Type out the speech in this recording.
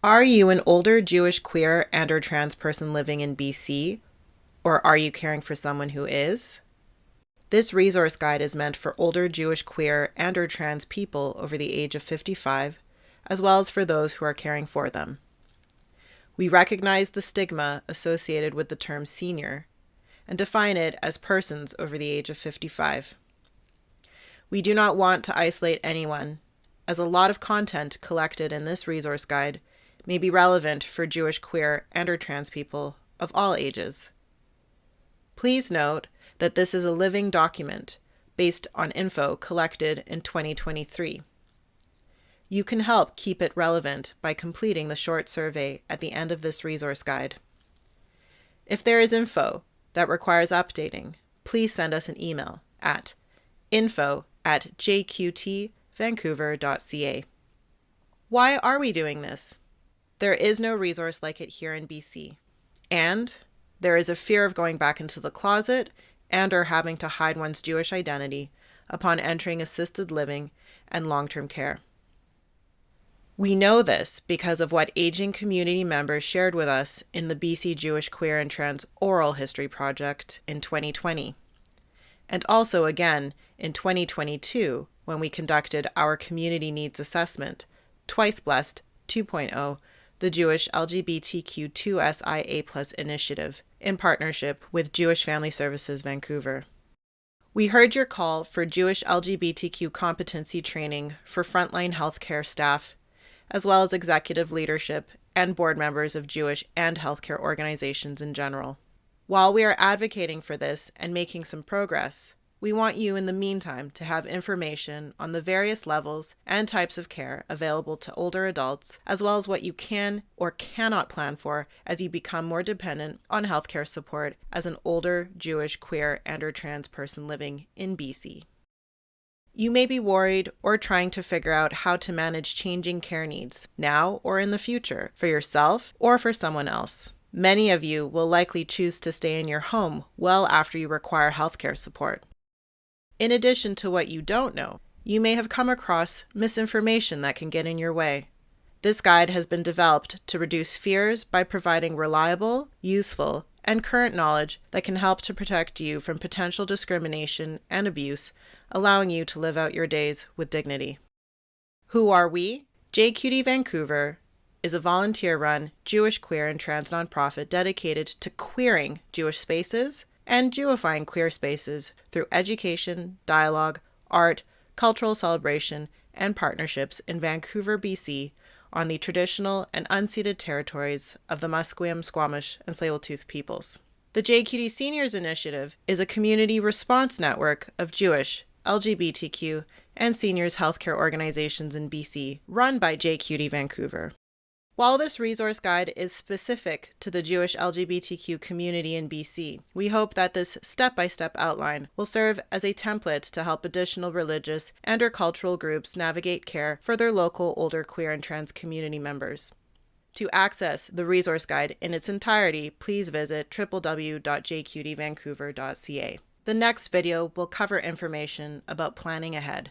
Are you an older Jewish queer and/or trans person living in BC, or are you caring for someone who is? This resource guide is meant for older Jewish queer and/or trans people over the age of 55, as well as for those who are caring for them. We recognize the stigma associated with the term senior and define it as persons over the age of 55. We do not want to isolate anyone, as a lot of content collected in this resource guide may be relevant for Jewish queer and/or trans people of all ages. Please note that this is a living document based on info collected in 2023. You can help keep it relevant by completing the short survey at the end of this resource guide. If there is info that requires updating, please send us an email at info@jqtvancouver.ca. Why are we doing this? There is no resource like it here in BC, and there is a fear of going back into the closet and/or having to hide one's Jewish identity upon entering assisted living and long-term care. We know this because of what aging community members shared with us in the BC Jewish Queer and Trans Oral History Project in 2020, and also again in 2022 when we conducted our Community Needs Assessment, Twice Blessed 2.0, the Jewish LGBTQ 2SIA+ initiative, in partnership with Jewish Family Services Vancouver. We heard your call for Jewish LGBTQ competency training for frontline healthcare staff, as well as executive leadership and board members of Jewish and healthcare organizations in general. While we are advocating for this and making some progress, we want you in the meantime to have information on the various levels and types of care available to older adults, as well as what you can or cannot plan for as you become more dependent on healthcare support as an older Jewish, queer, and/or trans person living in BC. You may be worried or trying to figure out how to manage changing care needs now or in the future for yourself or for someone else. Many of you will likely choose to stay in your home well after you require healthcare support. In addition to what you don't know, you may have come across misinformation that can get in your way. This guide has been developed to reduce fears by providing reliable, useful, and current knowledge that can help to protect you from potential discrimination and abuse, allowing you to live out your days with dignity. Who are we? JQT Vancouver is a volunteer-run Jewish queer and trans nonprofit dedicated to queering Jewish spaces and Jewifying queer spaces through education, dialogue, art, cultural celebration, and partnerships in Vancouver, BC, on the traditional and unceded territories of the Musqueam, Squamish, and Tsleil-Waututh peoples. The JQT Seniors Initiative is a community response network of Jewish, LGBTQ, and seniors healthcare organizations in BC, run by JQT Vancouver. While this resource guide is specific to the Jewish LGBTQ community in BC, we hope that this step-by-step outline will serve as a template to help additional religious and/or cultural groups navigate care for their local older queer and trans community members. To access the resource guide in its entirety, please visit www.jqtvancouver.ca. The next video will cover information about planning ahead.